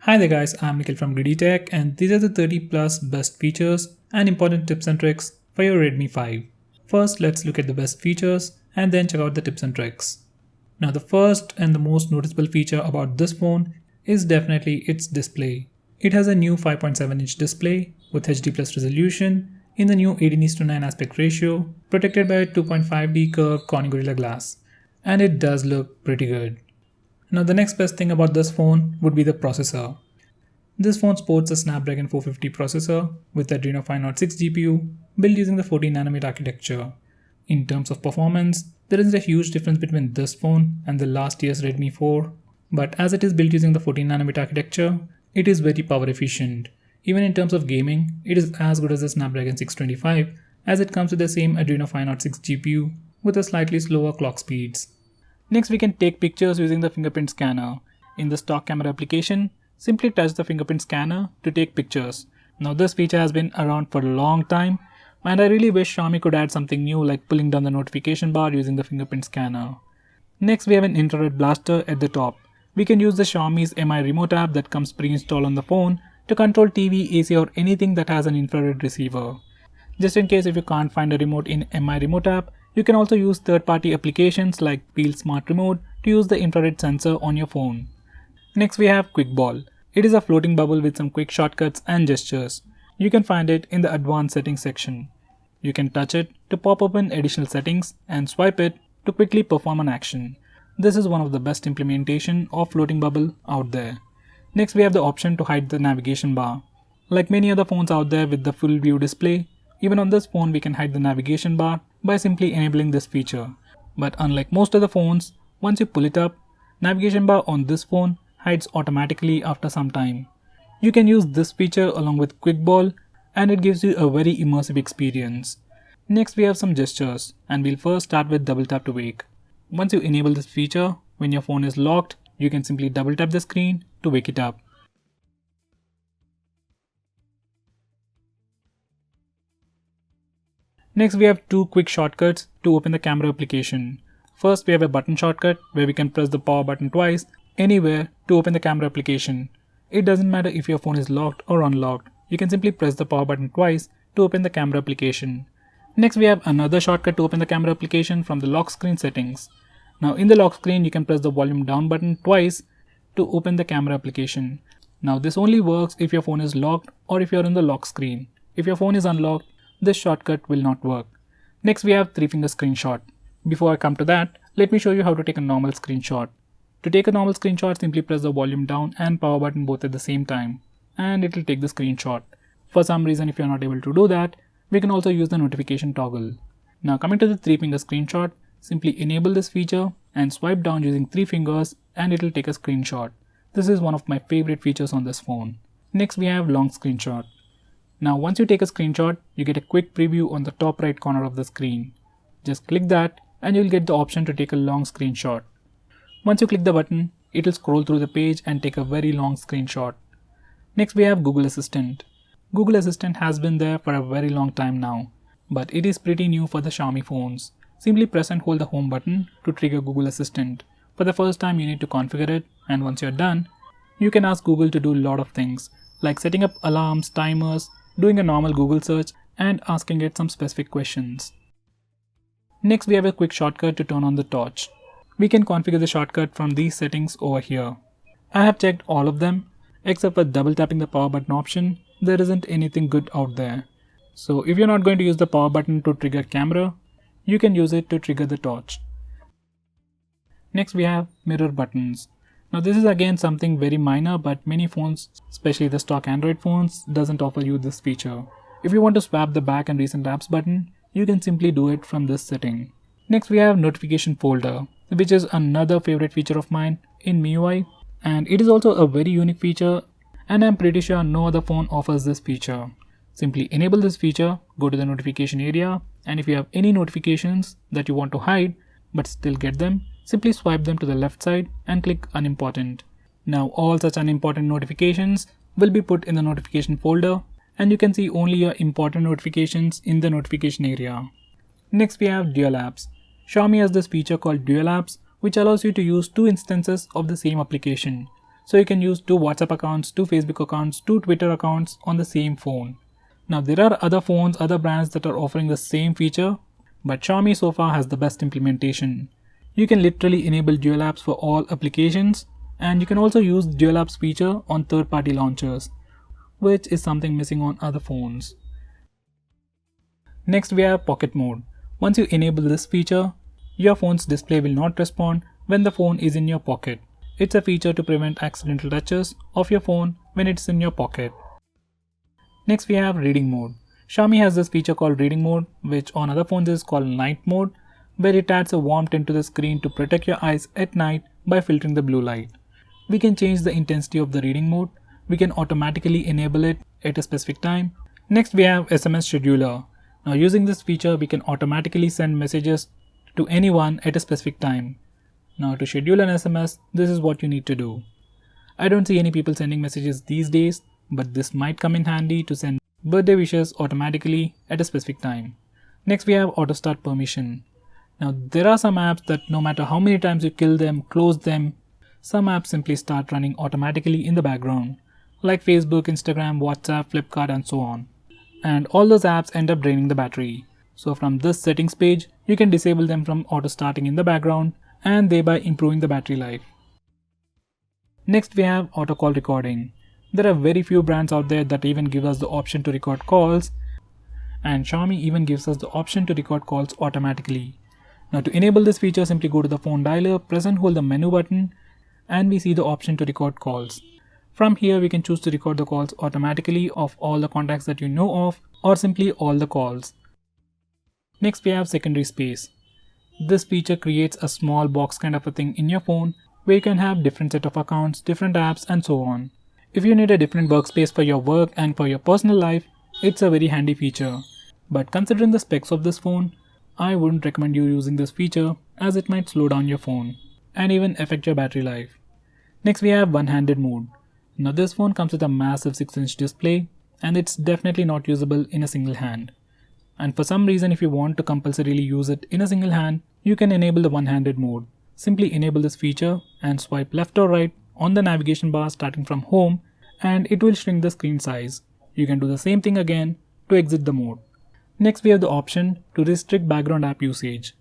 Hi there guys, I'm Nikhil from GreedyTech and these are the 30 plus best features and important tips and tricks for your Redmi 5. First, let's look at the best features and then check out the tips and tricks. Now the first and the most noticeable feature about this phone is definitely its display. It has a new 5.7-inch display with HD plus resolution in the new 18:9 aspect ratio, protected by a 2.5D curved Corning Gorilla Glass, and it does look pretty good. Now the next best thing about this phone would be the processor. This phone sports a Snapdragon 450 processor with Adreno 506 GPU built using the 14nm architecture. In terms of performance, there isn't a huge difference between this phone and the last year's Redmi 4, but as it is built using the 14nm architecture, it is very power efficient. Even in terms of gaming, it is as good as the Snapdragon 625 as it comes with the same Adreno 506 GPU with a slightly slower clock speeds. Next, we can take pictures using the Fingerprint Scanner. In the stock camera application, simply touch the Fingerprint Scanner to take pictures. Now this feature has been around for a long time and I really wish Xiaomi could add something new like pulling down the notification bar using the Fingerprint Scanner. Next, we have an infrared blaster at the top. We can use the Xiaomi's Mi remote app that comes pre-installed on the phone to control TV, AC or anything that has an infrared receiver. Just in case if you can't find a remote in Mi remote app, you can also use third-party applications like Peel Smart Remote to use the infrared sensor on your phone. Next, we have Quick Ball. It is a floating bubble with some quick shortcuts and gestures. You can find it in the advanced settings section. You can touch it to pop open additional settings and swipe it to quickly perform an action. This is one of the best implementation of floating bubble out there. Next, we have the option to hide the navigation bar. Like many other phones out there with the full view display, even on this phone we can hide the navigation bar by simply enabling this feature. But unlike most other phones, once you pull it up, navigation bar on this phone hides automatically after some time. You can use this feature along with Quick Ball and it gives you a very immersive experience. Next, we have some gestures and we'll first start with double tap to wake. Once you enable this feature, when your phone is locked, you can simply double tap the screen to wake it up. Next, we have two quick shortcuts to open the camera application. First, we have a button shortcut where we can press the power button twice anywhere to open the camera application. It doesn't matter if your phone is locked or unlocked. You can simply press the power button twice to open the camera application. Next, we have another shortcut to open the camera application from the lock screen settings. Now in the lock screen, you can press the volume down button twice to open the camera application. Now this only works if your phone is locked or if you're in the lock screen. If your phone is unlocked, this shortcut will not work. Next, we have 3-finger screenshot. Before I come to that, let me show you how to take a normal screenshot. To take a normal screenshot, simply press the volume down and power button both at the same time and it will take the screenshot. For some reason, if you're not able to do that, we can also use the notification toggle. Now coming to the 3-finger screenshot, simply enable this feature and swipe down using 3 fingers and it will take a screenshot. This is one of my favorite features on this phone. Next, we have long screenshot. Now once you take a screenshot, you get a quick preview on the top right corner of the screen. Just click that and you'll get the option to take a long screenshot. Once you click the button, it will scroll through the page and take a very long screenshot. Next, we have Google Assistant. Google Assistant has been there for a very long time now, but it is pretty new for the Xiaomi phones. Simply press and hold the home button to trigger Google Assistant. For the first time, you need to configure it, and once you're done, you can ask Google to do a lot of things like setting up alarms, timers, doing a normal Google search, and asking it some specific questions. Next, we have a quick shortcut to turn on the torch. We can configure the shortcut from these settings over here. I have checked all of them, except for double tapping the power button option. There isn't anything good out there. So if you're not going to use the power button to trigger camera, you can use it to trigger the torch. Next, we have mirror buttons. Now this is again something very minor, but many phones, especially the stock Android phones, doesn't offer you this feature. If you want to swap the back and recent apps button, you can simply do it from this setting. Next, we have notification folder, which is another favorite feature of mine in MIUI, and it is also a very unique feature and I'm pretty sure no other phone offers this feature. Simply enable this feature, go to the notification area, and if you have any notifications that you want to hide but still get them, simply swipe them to the left side and click unimportant. Now all such unimportant notifications will be put in the notification folder and you can see only your important notifications in the notification area. Next, we have dual apps. Xiaomi has this feature called dual apps, which allows you to use two instances of the same application. So you can use 2 WhatsApp accounts, 2 Facebook accounts, 2 Twitter accounts on the same phone. Now there are other phones, other brands that are offering the same feature, but Xiaomi so far has the best implementation. You can literally enable dual apps for all applications, and you can also use dual apps feature on third-party launchers, which is something missing on other phones. Next we have Pocket Mode. Once you enable this feature, your phone's display will not respond when the phone is in your pocket. It's a feature to prevent accidental touches of your phone when it's in your pocket. Next we have Reading Mode. Xiaomi has this feature called Reading Mode, which on other phones is called Night Mode, where it adds a warm tint to the screen to protect your eyes at night by filtering the blue light. We can change the intensity of the reading mode. We can automatically enable it at a specific time. Next we have SMS Scheduler. Now using this feature, we can automatically send messages to anyone at a specific time. Now to schedule an SMS, this is what you need to do. I don't see any people sending messages these days, but this might come in handy to send birthday wishes automatically at a specific time. Next we have Auto Start Permission. Now there are some apps that no matter how many times you kill them, close them, some apps simply start running automatically in the background, like Facebook, Instagram, WhatsApp, Flipkart and so on. And all those apps end up draining the battery. So from this settings page, you can disable them from auto starting in the background and thereby improving the battery life. Next we have auto call recording. There are very few brands out there that even give us the option to record calls, and Xiaomi even gives us the option to record calls automatically. Now to enable this feature, simply go to the phone dialer, press and hold the menu button, and we see the option to record calls. From here we can choose to record the calls automatically of all the contacts that you know of, or simply all the calls. Next we have secondary space. This feature creates a small box kind of a thing in your phone where you can have different set of accounts, different apps and so on. If you need a different workspace for your work and for your personal life, it's a very handy feature. But considering the specs of this phone, I wouldn't recommend you using this feature as it might slow down your phone and even affect your battery life. Next we have One-Handed Mode. Now this phone comes with a massive 6-inch display and it's definitely not usable in a single hand. And for some reason, if you want to compulsorily use it in a single hand, you can enable the One-Handed Mode. Simply enable this feature and swipe left or right on the navigation bar starting from home and it will shrink the screen size. You can do the same thing again to exit the mode. Next we have the option to restrict background app usage.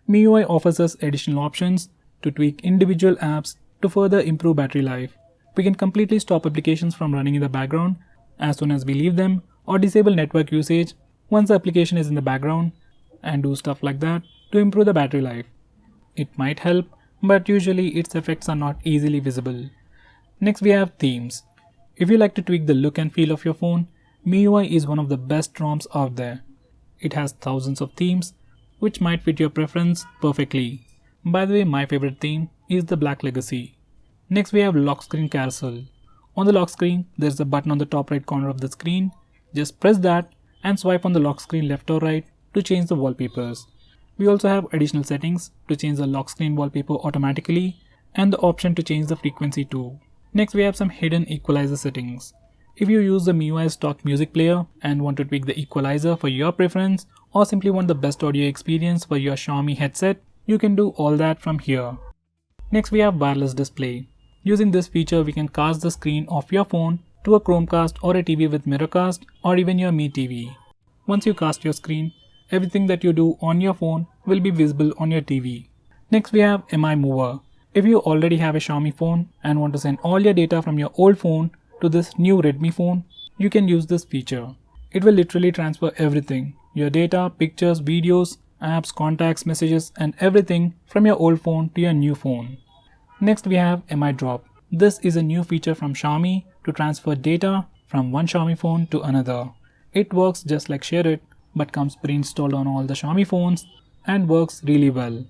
MIUI offers us additional options to tweak individual apps to further improve battery life. We can completely stop applications from running in the background as soon as we leave them, or disable network usage once the application is in the background, and do stuff like that to improve the battery life. It might help, but usually its effects are not easily visible. Next we have themes. If you like to tweak the look and feel of your phone, MIUI is one of the best ROMs out there. It has thousands of themes which might fit your preference perfectly. By the way, my favorite theme is the Black Legacy. Next we have Lockscreen Castle. On the lock screen, there's a button on the top right corner of the screen. Just press that and swipe on the lock screen left or right to change the wallpapers. We also have additional settings to change the lock screen wallpaper automatically and the option to change the frequency too. Next we have some hidden equalizer settings. If you use the MIUI stock music player and want to tweak the equalizer for your preference, or simply want the best audio experience for your Xiaomi headset, you can do all that from here. Next we have wireless display. Using this feature, we can cast the screen of your phone to a Chromecast or a TV with Mirrorcast or even your Mi TV. Once you cast your screen, everything that you do on your phone will be visible on your TV. Next we have MI Mover. If you already have a Xiaomi phone and want to send all your data from your old phone to this new Redmi phone, you can use this feature. It will literally transfer everything, your data, pictures, videos, apps, contacts, messages and everything from your old phone to your new phone. Next we have MI Drop. This is a new feature from Xiaomi to transfer data from one Xiaomi phone to another. It works just like Share It, but comes pre-installed on all the Xiaomi phones and works really well.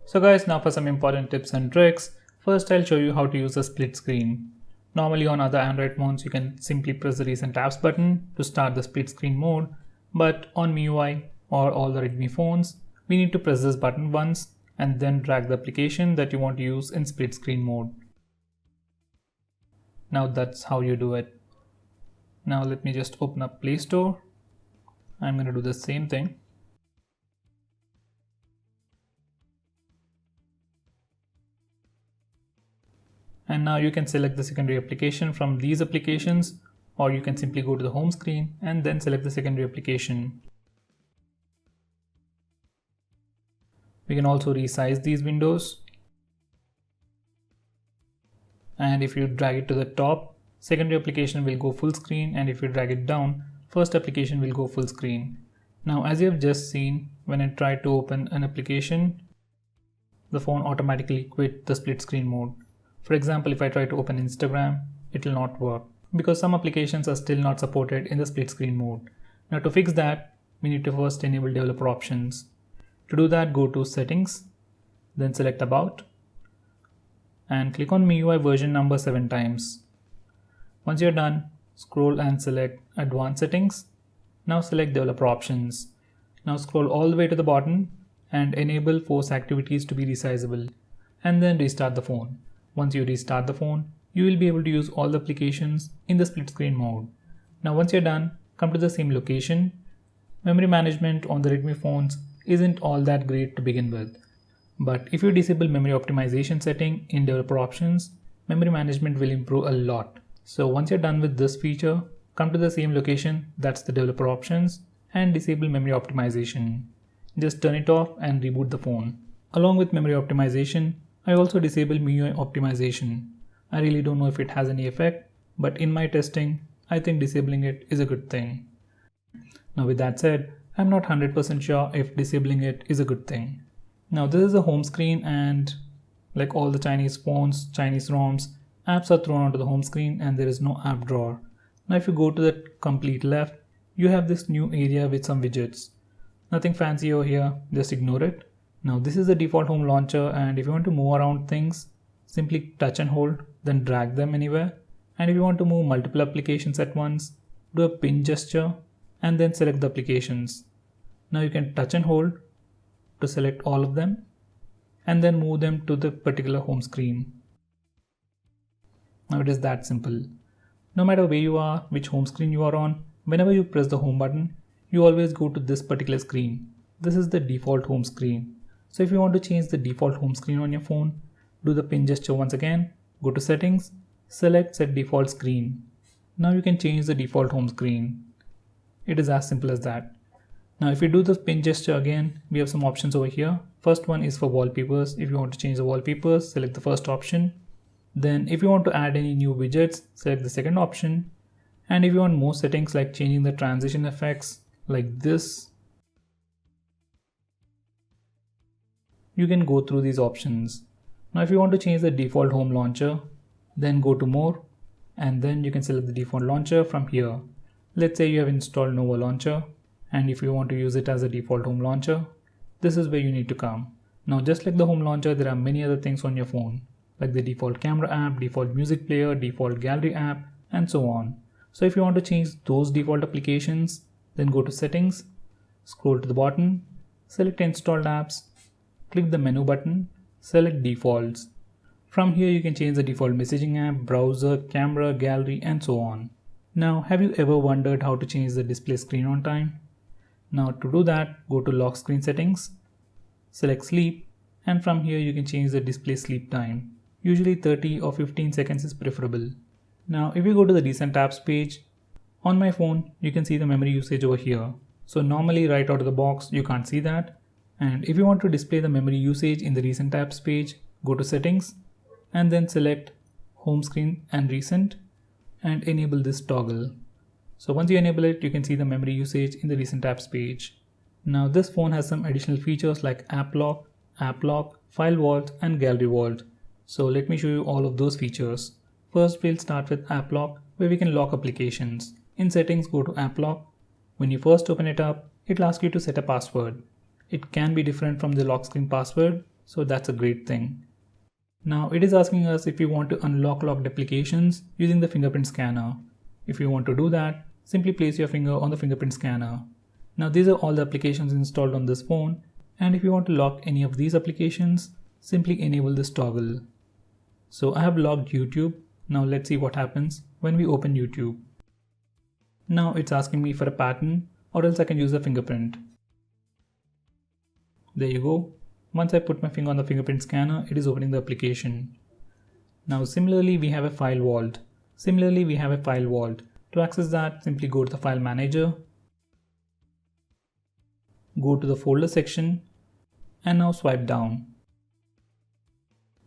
So guys, now for some important tips and tricks. First I'll show you how to use a split screen. Normally on other Android phones you can simply press the recent apps button to start the split screen mode, but on MIUI or all the Redmi phones, we need to press this button once and then drag the application that you want to use in split screen mode. Now that's how you do it. Now let me just open up Play Store. I'm going to do the same thing. And now you can select the secondary application from these applications, or you can simply go to the home screen and then select the secondary application. We can also resize these windows. And if you drag it to the top, secondary application will go full screen, and if you drag it down, first application will go full screen. Now, as you have just seen, when I try to open an application, the phone automatically quit the split screen mode. For example, if I try to open Instagram, it will not work because some applications are still not supported in the split screen mode. Now, to fix that, we need to first enable developer options. To do that, go to Settings, then select About, and click on MIUI version number 7 times. Once you're done, scroll and select Advanced Settings. Now select Developer Options. Now scroll all the way to the bottom and enable Force Activities to be resizable, and then restart the phone. Once you restart the phone, you will be able to use all the applications in the split screen mode. Now once you're done, come to the same location. Memory management on the Redmi phones isn't all that great to begin with. But if you disable memory optimization setting in developer options, memory management will improve a lot. So once you're done with this feature, come to the same location, that's the developer options, and disable memory optimization. Just turn it off and reboot the phone. Along with memory optimization, I also disable MIUI optimization. I really don't know if it has any effect, but in my testing, I think disabling it is a good thing. Now with that said, I'm not 100% sure if disabling it is a good thing. Now this is a home screen, and like all the Chinese phones, Chinese ROMs, apps are thrown onto the home screen and there is no app drawer. Now if you go to the complete left, you have this new area with some widgets. Nothing fancy over here, just ignore it. Now this is the default home launcher, and if you want to move around things, simply touch and hold, then drag them anywhere. And if you want to move multiple applications at once, do a pin gesture and then select the applications. Now you can touch and hold to select all of them and then move them to the particular home screen. Now it is that simple. No matter where you are, which home screen you are on, whenever you press the home button, you always go to this particular screen. This is the default home screen. So if you want to change the default home screen on your phone, do the pin gesture once again, go to Settings, select Set Default Screen. Now you can change the default home screen. It is as simple as that. Now if you do the pin gesture again, we have some options over here. First one is for wallpapers. If you want to change the wallpapers, select the first option. Then if you want to add any new widgets, select the second option. And if you want more settings like changing the transition effects like this, you can go through these options. Now if you want to change the default home launcher, then go to More, and then you can select the default launcher from here. Let's say you have installed Nova Launcher, and if you want to use it as a default home launcher, this is where you need to come. Now just like the home launcher, there are many other things on your phone, like the default camera app, default music player, default gallery app, and so on. So if you want to change those default applications, then go to Settings, scroll to the bottom, select Installed Apps, click the menu button, select Defaults. From here you can change the default messaging app, browser, camera, gallery, and so on. Now have you ever wondered how to change the display screen on time? Now to do that, go to Lock Screen Settings, select Sleep, and from here you can change the display sleep time. Usually 30 or 15 seconds is preferable. Now if you go to the Recent Apps page, on my phone you can see the memory usage over here. So normally right out of the box you can't see that. And if you want to display the memory usage in the Recent Apps page, go to Settings and then select Home Screen and Recent and enable this toggle. So once you enable it, you can see the memory usage in the Recent Apps page. Now this phone has some additional features like App Lock, File Vault, and Gallery Vault. So let me show you all of those features. First we'll start with App Lock, where we can lock applications. In Settings, go to App Lock. When you first open it up, it'll ask you to set a password. It can be different from the lock screen password, so that's a great thing. Now it is asking us if we want to unlock locked applications using the Fingerprint Scanner. If you want to do that, simply place your finger on the Fingerprint Scanner. Now these are all the applications installed on this phone, and if you want to lock any of these applications, simply enable this toggle. So I have logged YouTube. Now let's see what happens when we open YouTube. Now it's asking me for a pattern, or else I can use the fingerprint. There you go. Once I put my finger on the Fingerprint Scanner, it is opening the application. Now similarly we have a file vault. To access that, simply go to the file manager, go to the folder section, and now swipe down.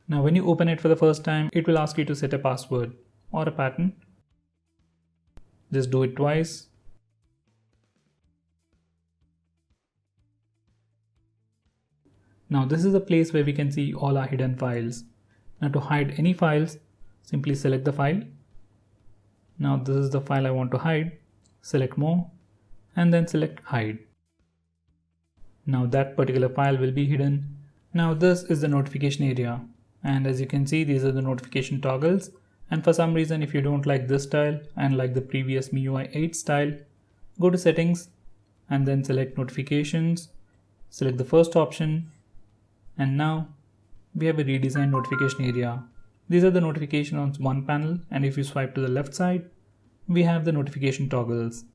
Now when you open it for the first time, it will ask you to set a password or a pattern. Just do it twice. Now this is a place where we can see all our hidden files. Now to hide any files, simply select the file. Now this is the file I want to hide. Select more and then select hide. Now that particular file will be hidden. Now this is the notification area, and as you can see, these are the notification toggles. And for some reason, if you don't like this style and like the previous MIUI 8 style, go to settings and then select notifications, select the first option, and now we have a redesigned notification area. These are the notifications on one panel, and if you swipe to the left side, we have the notification toggles.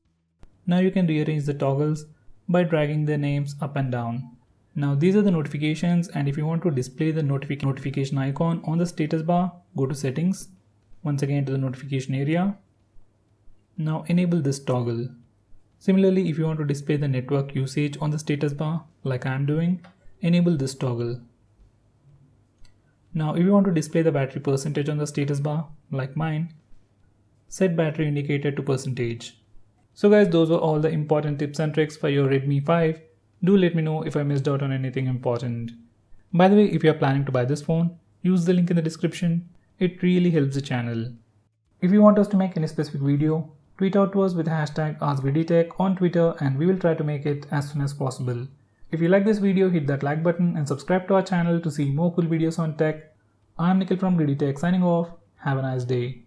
Now you can rearrange the toggles by dragging their names up and down. Now these are the notifications, and if you want to display the notification icon on the status bar, go to settings, once again to the notification area. Now enable this toggle. Similarly, if you want to display the network usage on the status bar, like I am doing, enable this toggle. Now if you want to display the battery percentage on the status bar, like mine, set battery indicator to percentage. So guys, those were all the important tips and tricks for your Redmi 5. Do let me know if I missed out on anything important. By the way, if you are planning to buy this phone, use the link in the description. It really helps the channel. If you want us to make any specific video, tweet out to us with hashtag AskGreedyTech on Twitter, and we will try to make it as soon as possible. If you like this video, hit that like button and subscribe to our channel to see more cool videos on tech. I'm Nikhil from GreedyTech signing off. Have a nice day.